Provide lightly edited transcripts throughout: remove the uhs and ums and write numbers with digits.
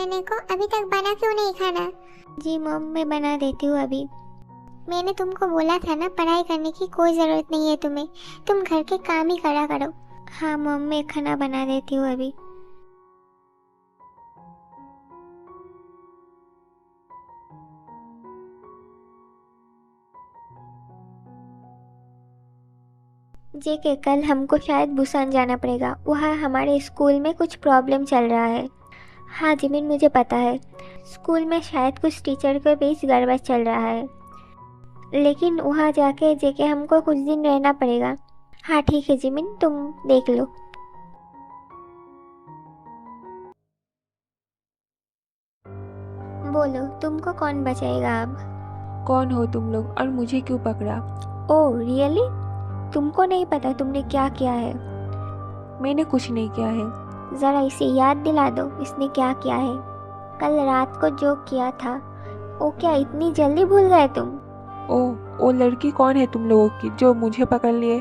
रहने को, अभी तक बना क्यों नहीं खाना? जी मॉम, मैं बना देती हूँ अभी। मैंने तुमको बोला था ना, पढ़ाई करने की कोई ज़रूरत नहीं है तुम्हें, तुम घर के काम ही करा करो। हाँ मॉम, मैं खाना बना देती हूँ अभी। जेके, कल हमको शायद बुसान जाना पड़ेगा। वहाँ हमारे स्कूल में कुछ प्रॉब्लम चल रहा है। हाँ जिमिन, मुझे पता है। स्कूल में शायद कुछ टीचर के बीच गड़बड़ चल रहा है, लेकिन वहाँ जाके जेके हमको कुछ दिन रहना पड़ेगा। हाँ ठीक है जिमिन, तुम देख लो। बोलो, तुमको कौन बचाएगा अब? कौन हो तुम लोग और मुझे क्यों पकड़ा? Oh really? तुमको नहीं पता तुमने क्या किया है? मैंने कुछ नहीं किया है। ज़रा इसे याद दिला दो, इसने क्या किया है। कल रात को जो किया था वो क्या इतनी जल्दी भूल गए तुम? ओह, वो लड़की कौन है तुम लोगों की जो मुझे पकड़ लिए?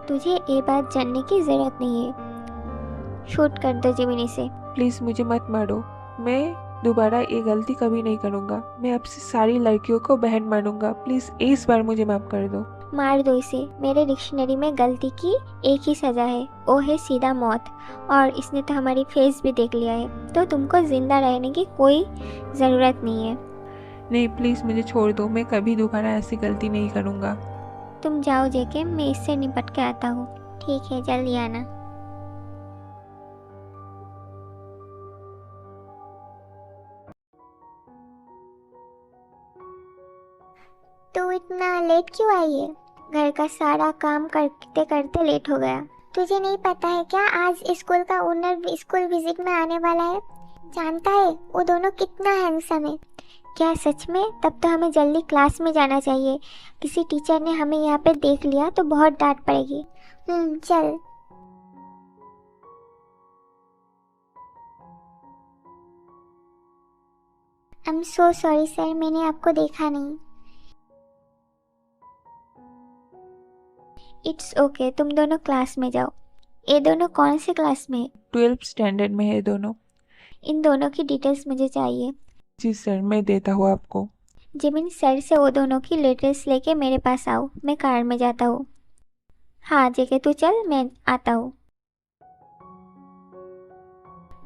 तुझे ये बात जानने की ज़रूरत नहीं है। शूट कर दो जिमिन इसे। प्लीज़ मुझे मत मारो। मैं दोबारा ये गलती कभी नहीं करूँगा। मैं आपसे सारी लड़कियों को बहन मानूंगा। प्लीज़ इस बार मुझे माफ़ कर दो। मार दो इसे। मेरे डिक्शनरी में गलती की एक ही सज़ा है, वो है सीधा मौत। और इसने तो हमारी फेस भी देख लिया है, तो तुमको ज़िंदा रहने की कोई ज़रूरत नहीं है। नहीं, प्लीज़ मुझे छोड़ दो। मैं कभी दोबारा ऐसी गलती नहीं करूँगा। तुम जाओ जेके, मैं इससे निपट के आता हूँ। ठीक है, जल्दी आना। तू इतना लेट क्यों आई है? घर का सारा काम करते करते लेट हो गया। तुझे नहीं पता है क्या, आज स्कूल का ओनर स्कूल विजिट में आने वाला है? जानता है वो दोनों कितना हैंडसम है? क्या सच में? तब तो हमें जल्दी क्लास में जाना चाहिए। किसी टीचर ने हमें यहाँ पे देख लिया तो बहुत डांट पड़ेगी। चल। I am so sorry sir, मैंने आपको देखा नहीं। इट्स ओके, तुम दोनों क्लास में जाओ। ये दोनों कौन से क्लास में? 12th स्टैंडर्ड में है दोनों। इन दोनों की डिटेल्स मुझे चाहिए। जी सर, मैं देता हूँ आपको। जिमिन, सर से वो दोनों की डिटेल्स लेके मेरे पास आओ, मैं कार में जाता हूँ। हाँ जेके, तू चल, मैं आता हूँ।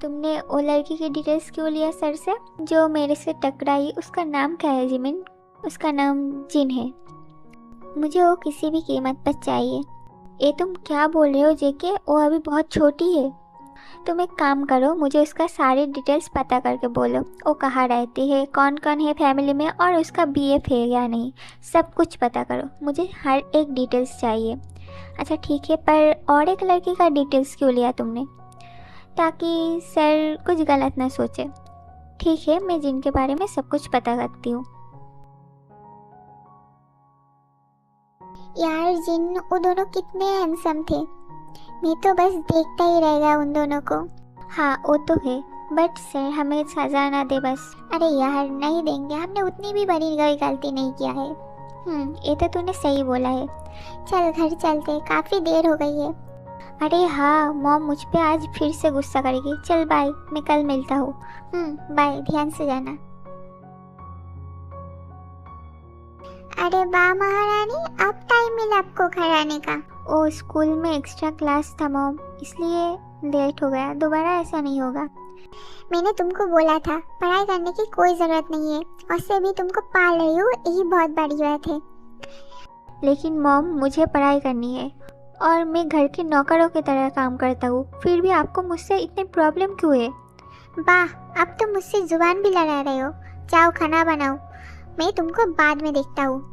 तुमने वो लड़की की डिटेल्स क्यों लिया सर से, जो मेरे से टकराई? उसका नाम क्या है जिमिन? उसका नाम जिन है। मुझे वो किसी भी कीमत पर चाहिए। ये तुम क्या बोल रहे हो जेके? वो अभी बहुत छोटी है। तुम एक काम करो, मुझे उसका सारी डिटेल्स पता करके बोलो। वो कहाँ रहती है, कौन कौन है फैमिली में, और उसका बीएफ है या नहीं, सब कुछ पता करो। मुझे हर एक डिटेल्स चाहिए। अच्छा ठीक है, पर और एक लड़की का डिटेल्स क्यों लिया तुमने? ताकि सर कुछ गलत ना सोचे। ठीक है, मैं जिनके बारे में सब कुछ पता करती हूँ। यार जिन, वो दोनों कितने हैंडसम थे, मैं तो बस देखता ही रह गया उन दोनों को। हाँ वो तो है, बट सर हमें सज़ा ना दे बस। अरे यार नहीं देंगे, हमने उतनी भी बड़ी कोई गलती नहीं किया है। ये तो तूने सही बोला है। चल घर चलते, काफ़ी देर हो गई है। अरे हाँ, मॉम मुझ पे आज फिर से गुस्सा करेगी। चल बाय, मैं कल मिलता हूँ। बाय, ध्यान से जाना। अरे वाह महारानी, अब टाइम मिला आपको घर आने का। ओ, स्कूल में एक्स्ट्रा क्लास था मॉम, इसलिए लेट हो गया। दोबारा ऐसा नहीं होगा। मैंने तुमको बोला था पढ़ाई करने की कोई ज़रूरत नहीं है, और से भी तुमको पाल रही हूँ, यही बहुत बड़ी बात है। लेकिन मॉम, मुझे पढ़ाई करनी है और मैं घर के नौकरों की तरह काम करता हूँ, फिर भी आपको मुझसे इतने प्रॉब्लम क्यों है? वाह, अब तो मुझसे जुबान भी लड़ा रहे हो। जाओ खाना बनाओ, मैं तुमको बाद में देखता हूँ।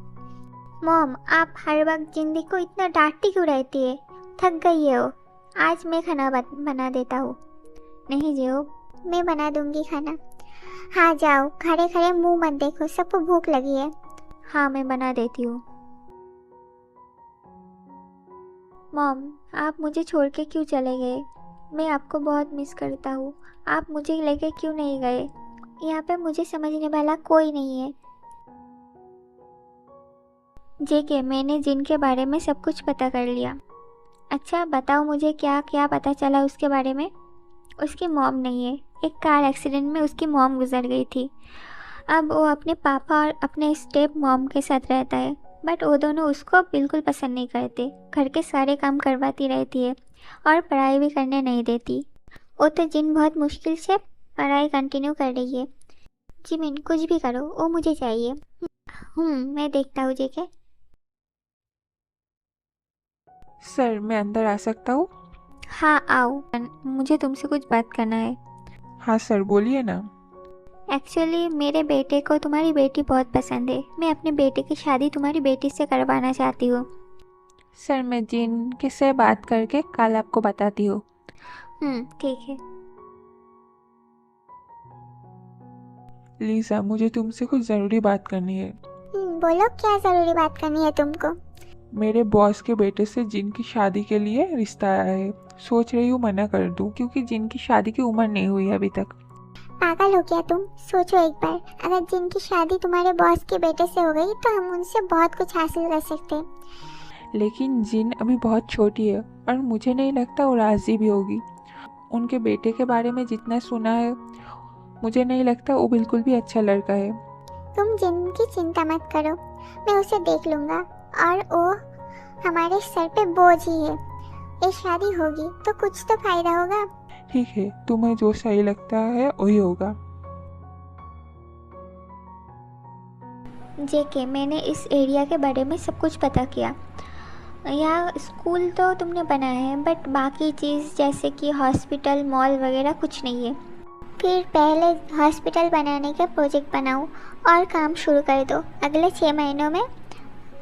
मॉम, आप हर वक्त जिंदगी को इतना डांटती क्यों रहती है? थक गई है वो। आज मैं खाना बना देता हूँ। नहीं जियो, मैं बना दूंगी खाना। हाँ जाओ, खड़े खड़े मुंह मत देखो, सबको भूख लगी है। हाँ मैं बना देती हूँ। मॉम, आप मुझे छोड़ के क्यों चले गए? मैं आपको बहुत मिस करता हूँ। आप मुझे लेके क्यों नहीं गए? यहाँ पे मुझे समझने वाला कोई नहीं है। जेके, मैंने जिनके बारे में सब कुछ पता कर लिया। अच्छा बताओ मुझे क्या क्या पता चला उसके बारे में? उसकी मॉम नहीं है, एक कार एक्सीडेंट में उसकी मॉम गुजर गई थी। अब वो अपने पापा और अपने स्टेप मॉम के साथ रहता है, बट वो दोनों उसको बिल्कुल पसंद नहीं करते। घर के सारे काम करवाती रहती है और पढ़ाई भी करने नहीं देती। वो तो जिन बहुत मुश्किल से पढ़ाई कंटिन्यू कर रही है। जिमिन कुछ भी करो, वो मुझे चाहिए। मैं देखता हूँ जेके। सर मैं अंदर आ सकता हूँ? हाँ आओ, मुझे तुमसे कुछ बात करना है। हाँ सर बोलिए ना। एक्चुअली मेरे बेटे को तुम्हारी बेटी बहुत पसंद है। मैं अपने बेटे की शादी तुम्हारी बेटी से करवाना चाहती हूँ। सर मैं जिन के से बात करके कल आपको बताती हूँ। ठीक है। लीजा मुझे तुमसे कुछ ज़रूरी बात करनी है। बोलो क्या ज़रूरी बात करनी है तुमको। मेरे बॉस के बेटे से जिन की शादी के लिए रिश्ता आया है। सोच रही हूँ मना कर दूँ क्योंकि जिन की शादी की उम्र नहीं हुई है अभी तक। पागल हो क्या तुम? सोचो एक बार, अगर जिनकी शादी तुम्हारे बॉस के बेटे से हो गई तो हम उनसे बहुत कुछ हासिल कर सकते हैं। लेकिन जिन अभी बहुत छोटी है और मुझे नहीं लगता वो राज़ी भी होगी। उनके बेटे के बारे में जितना सुना है मुझे नहीं लगता वो बिल्कुल भी अच्छा लड़का है। तुम जिनकी चिंता मत करो, मैं उसे देख लूँगा और वो हमारे सर पे बोझ ही है। ये शादी होगी तो कुछ तो फायदा होगा। ठीक है, तुम्हें जो सही लगता है वही होगा। जेके मैंने इस एरिया के बारे में सब कुछ पता किया। यहाँ स्कूल तो तुमने बनाया है बट बाकी चीज़ जैसे कि हॉस्पिटल मॉल वगैरह कुछ नहीं है। फिर पहले हॉस्पिटल बनाने का प्रोजेक्ट बनाओ और काम शुरू कर दो। अगले 6 महीनों में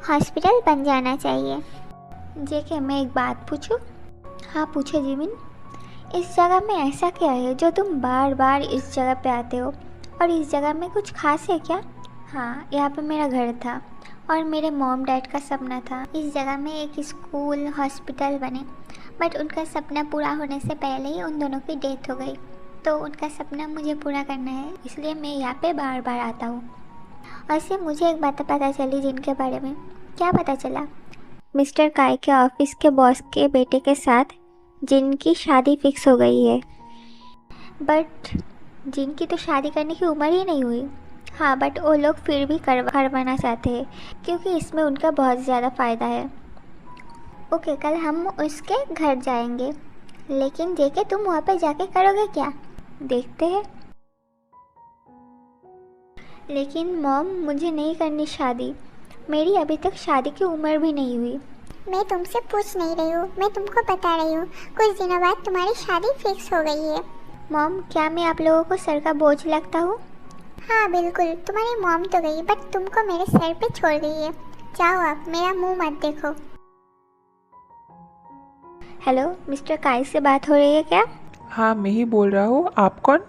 हॉस्पिटल बन जाना चाहिए। जेके मैं एक बात पूछूं? हाँ पूछो जिमिन। इस जगह में ऐसा क्या है जो तुम बार बार इस जगह पे आते हो, और इस जगह में कुछ खास है क्या? हाँ, यहाँ पे मेरा घर था और मेरे मॉम डैड का सपना था इस जगह में एक स्कूल हॉस्पिटल बने, बट उनका सपना पूरा होने से पहले ही उन दोनों की डेथ हो गई। तो उनका सपना मुझे पूरा करना है, इसलिए मैं यहाँ पे बार बार आता हूँ। वैसे मुझे एक बात पता चली जिनके बारे में। क्या पता चला? मिस्टर काय के ऑफिस के बॉस के बेटे के साथ जिनकी शादी फिक्स हो गई है। बट जिनकी तो शादी करने की उम्र ही नहीं हुई। हाँ, बट वो लोग फिर भी करवाना चाहते हैं क्योंकि इसमें उनका बहुत ज़्यादा फ़ायदा है। ओके, कल हम उसके घर जाएंगे, लेकिन जेके तुम वहाँ पे जाके करोगे क्या? देखते हैं। लेकिन मॉम मुझे नहीं करनी शादी। मेरी अभी तक शादी की उम्र भी नहीं हुई। मैं तुमसे पूछ नहीं रही हूँ, मैं तुमको बता रही हूँ। कुछ दिनों बाद तुम्हारी शादी फिक्स हो गई है। मॉम क्या मैं आप लोगों को सर का बोझ लगता हूँ? हाँ बिल्कुल, तुम्हारी मॉम तो गई बट तुमको मेरे सर पे छोड़ गई है। जाओ आप, मेरा मुंह मत देखो। हेलो, मिस्टर काय से बात हो रही है क्या? हाँ मैं ही बोल रहा हूँ। आप कौन?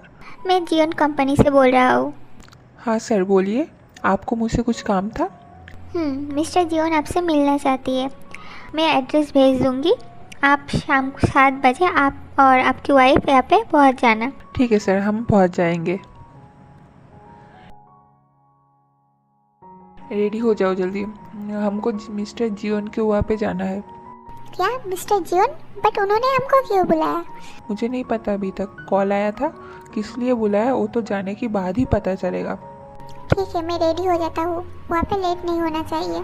मैं जियोन कंपनी से बोल रहा हूँ। हाँ सर बोलिए, आपको मुझसे कुछ काम था? मिस्टर जियोन आपसे मिलना चाहती है। मैं एड्रेस भेज दूँगी, आप शाम को 7 बजे आप और आपकी वाइफ यहाँ पे पहुँच जाना। ठीक है सर, हम पहुँच जाएंगे। रेडी हो जाओ जल्दी, हमको मिस्टर जियोन के वहाँ पे जाना है। क्या मिस्टर जियोन? बट उन्होंने हमको क्यों बुलाया? मुझे नहीं पता, अभी तक कॉल आया था, किस लिए बुलाया वो तो जाने के बाद ही पता चलेगा। ठीक है, मैं रेडी हो जाता हूँ, वहाँ पे लेट नहीं होना चाहिए।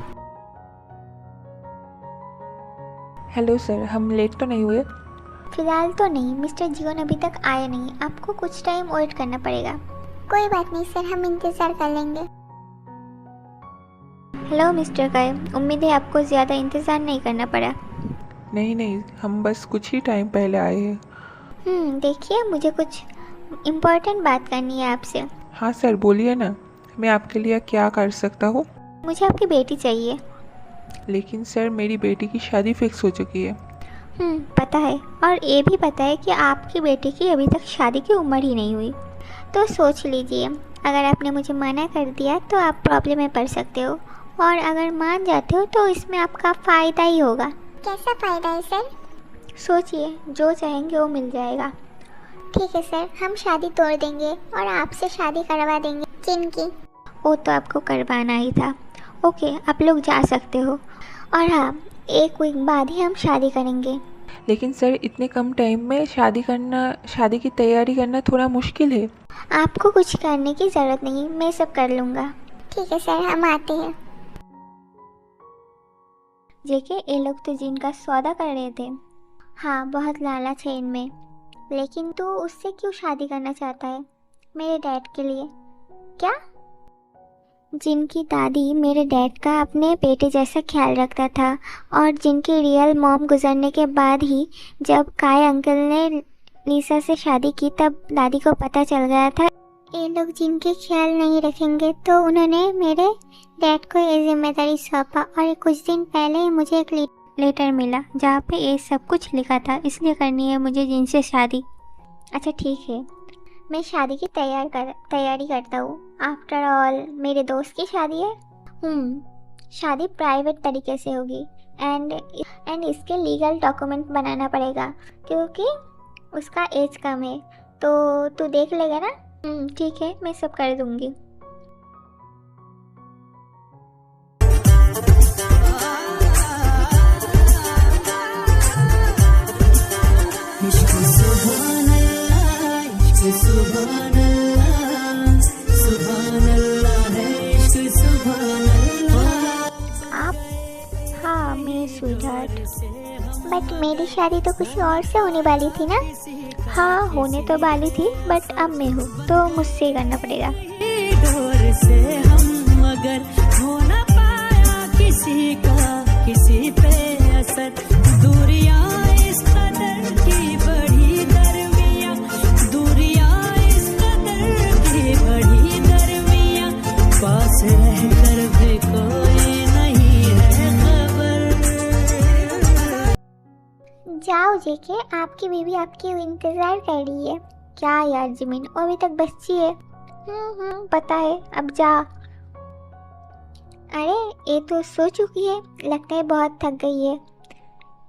हेलो सर, हम लेट तो नहीं हुए? फिलहाल तो नहीं, मिस्टर जियोन अभी तक आए नहीं, आपको कुछ टाइम वेट करना पड़ेगा। कोई बात नहीं सर, हम इंतज़ार कर लेंगे। हेलो मिस्टर काय, उम्मीद है आपको ज़्यादा इंतज़ार नहीं करना पड़ा। नहीं नहीं, हम बस कुछ ही टाइम पहले आए हैं। देखिए मुझे कुछ इम्पोर्टेंट बात करनी है आपसे। हाँ सर बोलिए ना, मैं आपके लिए क्या कर सकता हूँ? मुझे आपकी बेटी चाहिए। लेकिन सर मेरी बेटी की शादी फिक्स हो चुकी है। पता है, और ये भी पता है कि आपकी बेटी की अभी तक शादी की उम्र ही नहीं हुई। तो सोच लीजिए, अगर आपने मुझे मना कर दिया तो आप प्रॉब्लम में पड़ सकते हो, और अगर मान जाते हो तो इसमें आपका फ़ायदा ही होगा। कैसा फ़ायदा है सर? सोचिए, जो चाहेंगे वो मिल जाएगा। ठीक है सर, हम शादी तोड़ देंगे और आपसे शादी करवा देंगे जिनकी। वो तो आपको करवाना ही था। ओके, आप लोग जा सकते हो। और हाँ, एक वीक बाद ही हम शादी करेंगे। लेकिन सर इतने कम टाइम में शादी की तैयारी करना थोड़ा मुश्किल है। आपको कुछ करने की ज़रूरत नहीं, मैं सब कर लूँगा। ठीक है सर, हम आते हैं। जेके, ये लोग तो जिन का सौदा कर रहे थे। हाँ, बहुत लालच है इनमें। लेकिन तू उससे क्यों शादी करना चाहता है? मेरे डैड के लिए। क्या? जिनकी दादी मेरे डैड का अपने बेटे जैसा ख्याल रखता था, और जिनकी रियल मॉम गुजरने के बाद ही जब काय अंकल ने लीसा से शादी की तब दादी को पता चल गया था ये लोग जिनके ख्याल नहीं रखेंगे, तो उन्होंने मेरे डैड को ये जिम्मेदारी सौंपा। और कुछ दिन पहले ही मुझे एक लेटर मिला जहाँ पे ये सब कुछ लिखा था, इसलिए करनी है मुझे जिनसे शादी। अच्छा ठीक है, मैं शादी की तैयारी करता हूँ। आफ्टर ऑल मेरे दोस्त की शादी है। शादी प्राइवेट तरीके से होगी एंड इसके लीगल डॉक्यूमेंट बनाना पड़ेगा क्योंकि उसका एज कम है। तो तू देख लेगा ना? ठीक है, मैं सब कर दूँगी। आप? हाँ, मैं स्वीटहार्ट। बट मेरी शादी तो किसी और से होने वाली थी ना? हाँ, होने तो वाली थी, बट अब मैं हूँ तो मुझसे ही करना पड़ेगा। डोर से हम मगर हो न पाया किसी का किसी पे असर। दूरियां इस कदर की बड़ी दरमियां, दूरियां इस कदर की बड़ी दरमियां, पास रह कर भी कोई नहीं है खबर। जाओ जेके, आपकी बीवी आपकी इंतज़ार कर रही है। क्या यार जिमिन, वो अभी तक बच्ची है। पता है, अब जा। अरे ये तो सो चुकी है, लगता है बहुत थक गई है।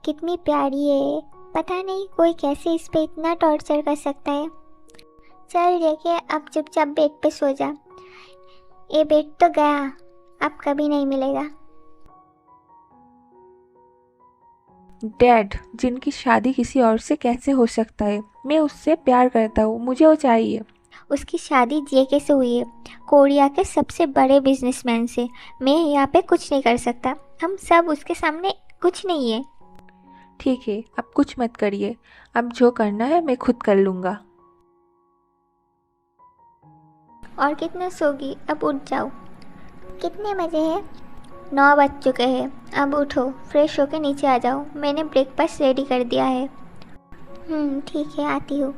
कितनी प्यारी है, पता नहीं कोई कैसे इस पे इतना टॉर्चर कर सकता है। चल जेके, अब चुपचाप बेड पे सो जा। ये बेड तो गया, अब कभी नहीं मिलेगा। डैड, जिनकी शादी किसी और से कैसे हो सकता है? मैं उससे प्यार करता हूँ, मुझे वो चाहिए। उसकी शादी जेके से हुई है, कोरिया के सबसे बड़े बिजनेसमैन से। मैं यहाँ पे कुछ नहीं कर सकता, हम सब उसके सामने कुछ नहीं है। ठीक है, अब कुछ मत करिए, अब जो करना है मैं खुद कर लूँगा। और कितना सोगी? अब उठ जाओ। कितने बजे है? 9 बज चुके हैं, अब उठो, फ्रेश होके नीचे आ जाओ। मैंने ब्रेकफास्ट रेडी कर दिया है। ठीक है, आती हूँ।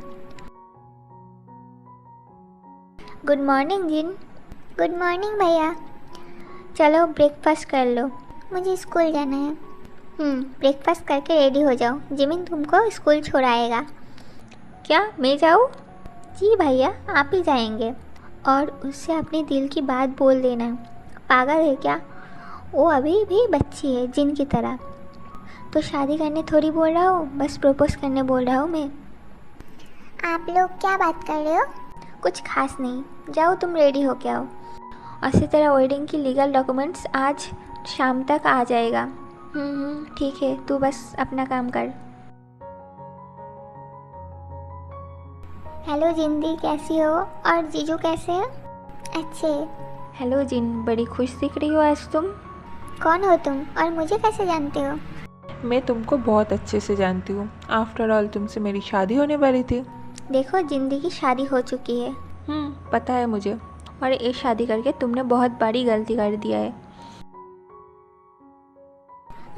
गुड मॉर्निंग जिन। गुड मॉर्निंग भैया। चलो ब्रेकफास्ट कर लो। मुझे स्कूल जाना है। ब्रेकफास्ट करके रेडी हो जाओ, जिमिन तुमको स्कूल छोड़ाएगा। क्या मैं जाऊँ? जी भैया, आप ही जाएंगे। और उससे अपने दिल की बात बोल देना। पागल है क्या? वो अभी भी बच्ची है जिन की तरह। तो शादी करने थोड़ी बोल रहा हूँ, बस प्रपोज करने बोल रहा हूँ मैं। आप लोग क्या बात कर रहे हो? कुछ खास नहीं, जाओ तुम रेडी हो के आओ। और इसी तरह वेडिंग की लीगल डॉक्यूमेंट्स आज शाम तक आ जाएगा। ठीक है, तू बस अपना काम कर। हेलो जिंदी, कैसी हो? और जीजू कैसे हैं? अच्छे। हेलो जिन, बड़ी खुश दिख रही हो आज तुम। कौन हो तुम और मुझे कैसे जानते हो? मैं तुमको बहुत अच्छे से जानती हूँ, आफ्टर ऑल तुमसे मेरी शादी होने वाली थी। देखो, जिंदी की शादी हो चुकी है। पता है मुझे, और ये शादी करके तुमने बहुत बड़ी गलती कर दिया है।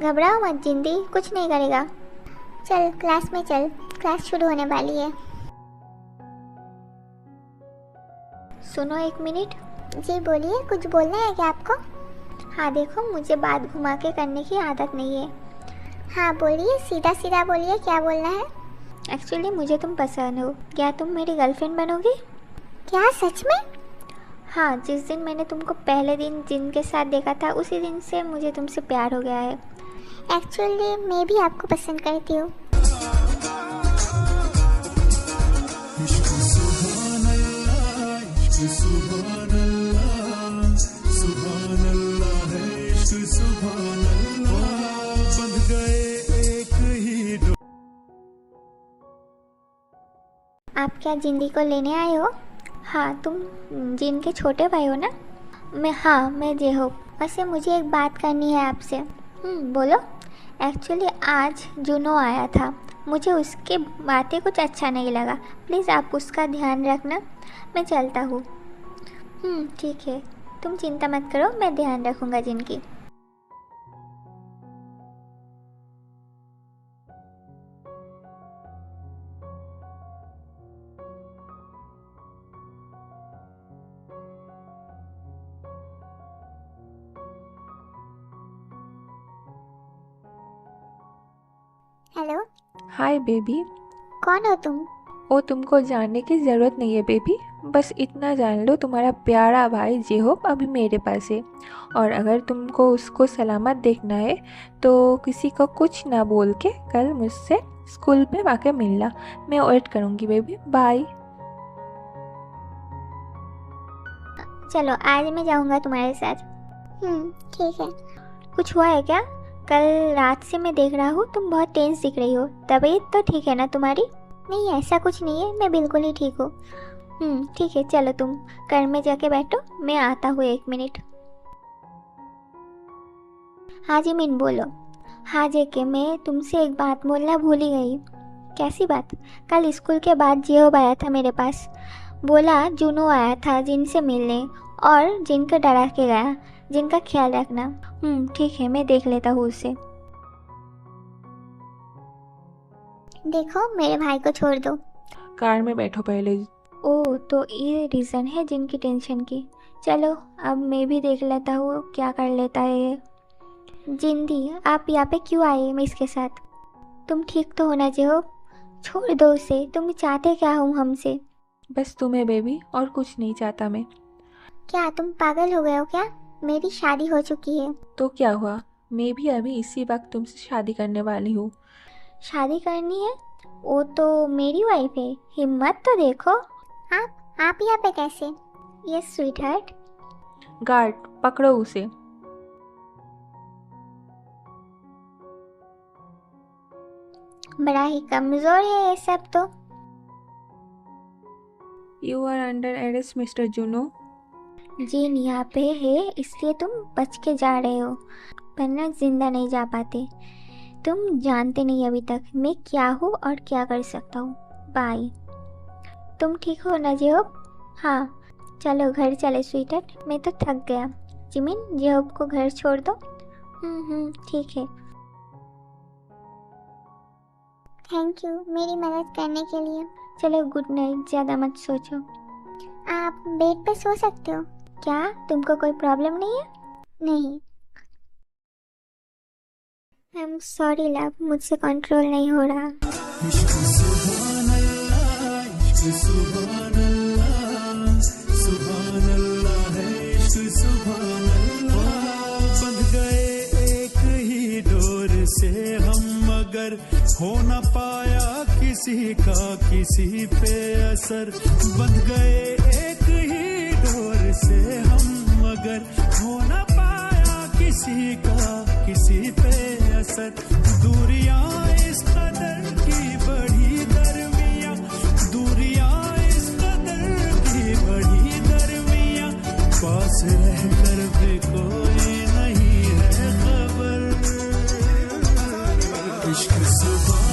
घबराओ मत जिंदी, कुछ नहीं करेगा। चल क्लास में चल, क्लास शुरू होने वाली है। सुनो एक मिनट। जी बोलिए, कुछ बोलना है क्या आपको? हाँ देखो, मुझे बात घुमा के करने की आदत नहीं है। हाँ बोलिए, सीधा सीधा बोलिए, क्या बोलना है? एक्चुअली मुझे तुम पसंद हो, क्या तुम मेरी गर्लफ्रेंड बनोगी? क्या सच में? हाँ, जिस दिन मैंने तुमको पहले दिन जिनके साथ देखा था उसी दिन से मुझे तुमसे प्यार हो गया है। एक्चुअली मैं भी आपको पसंद करती हूँ। आप क्या जिंदी को लेने आए हो? हाँ, तुम जिन के छोटे भाई हो ना? मैं जेहोब। वैसे मुझे एक बात करनी है आपसे। बोलो। एक्चुअली आज जुनो आया था, मुझे उसके बातें कुछ अच्छा नहीं लगा। प्लीज़ आप उसका ध्यान रखना। मैं चलता हूँ। ठीक है, तुम चिंता मत करो, मैं ध्यान रखूँगा जिनकी। Hello, hi baby. कौन हो तुम? ओ तुमको जानने की ज़रूरत नहीं है बेबी, बस इतना जान लो तुम्हारा प्यारा भाई जेहोब अभी मेरे पास है, और अगर तुमको उसको सलामत देखना है तो किसी को कुछ ना बोल के कल मुझसे स्कूल में आके मिलना। मैं वेट करूँगी बेबी, बाय। चलो, आज मैं जाऊँगा तुम्हारे साथ। ठीक है। कुछ हुआ है क्या? कल रात से मैं देख रहा हूँ तुम बहुत टेंस दिख रही हो। तबीयत तो ठीक है ना तुम्हारी? नहीं, ऐसा कुछ नहीं है, मैं बिल्कुल ही ठीक हूँ। ठीक है, चलो तुम कार में जाके बैठो, मैं आता हूँ 1 मिनट। हाँ जी मीन, बोलो। हाँ जेके, मैं तुमसे एक बात बोलना भूल ही गई। कैसी बात? कल स्कूल के बाद जेहोब आया था मेरे पास, बोला जुनू आया था जिनसे मिलने और जिनका डरा के गया, जिनका ख्याल रखना। ठीक है, मैं देख लेता हूँ उसे। देखो, मेरे भाई को छोड़ दो। कार में बैठो पहले। ओह, तो ये रीज़न है जिनकी टेंशन की। चलो, अब मैं भी देख लेता हूँ क्या कर लेता है ये। जिंदी, आप यहाँ पे क्यों आए मिस के साथ? तुम ठीक तो होना जेहोब? छोड़ दो उसे, तुम चाहते क्या हो हमसे? बस तुम्हें बेबी, और कुछ नहीं चाहता मैं। क्या तुम पागल हो गए हो क्या? मेरी शादी हो चुकी है। तो क्या हुआ, मैं भी अभी इसी वक्त तुमसे शादी करने वाली हूँ। शादी करनी है? वो तो मेरी वाइफ है, हिम्मत तो देखो। आप यहाँ पे कैसे? Yes sweet heart. गार्ड पकड़ो उसे। बड़ा ही कमज़ोर है ये सब तो। You are under arrest mister Juno. Jean यहाँ पे है, इसलिए तुम बच के जा रहे हो, वरना जिंदा नहीं जा पाते। तुम जानते नहीं अभी तक मैं क्या हूँ और क्या कर सकता हूँ। बाय। तुम ठीक हो ना जेहोब? हाँ, चलो घर चले स्वीटहार्ट, मैं तो थक गया। जिमिन, जेहोब को घर छोड़ दो। ठीक है। थैंक यू मेरी मदद करने के लिए। चलो, गुड नाइट, ज़्यादा मत सोचो। आप बेड पे सो सकते हो। क्या तुमको कोई प्रॉब्लम नहीं है? नहीं। आई एम सॉरी लव, मुझसे कंट्रोल नहीं हो रहा। इश्क सुभान अल्लाह, इश्क सुभान अल्लाह, सुभान अल्लाह है इश्क सुभान अल्लाह। बंध गए एक ही डोर से हम, मगर हो न पाया किसी का किसी पे असर। बंध गए एक ही डोर से हम, मगर हो न पाया किसी का किसी पे असर। दूरियां इस कदर की बढ़ी दरमियां, दूरियां इस कदर की बढ़ी दरमियां, पास रहकर भी कोई नहीं है खबर। इश्क सुभान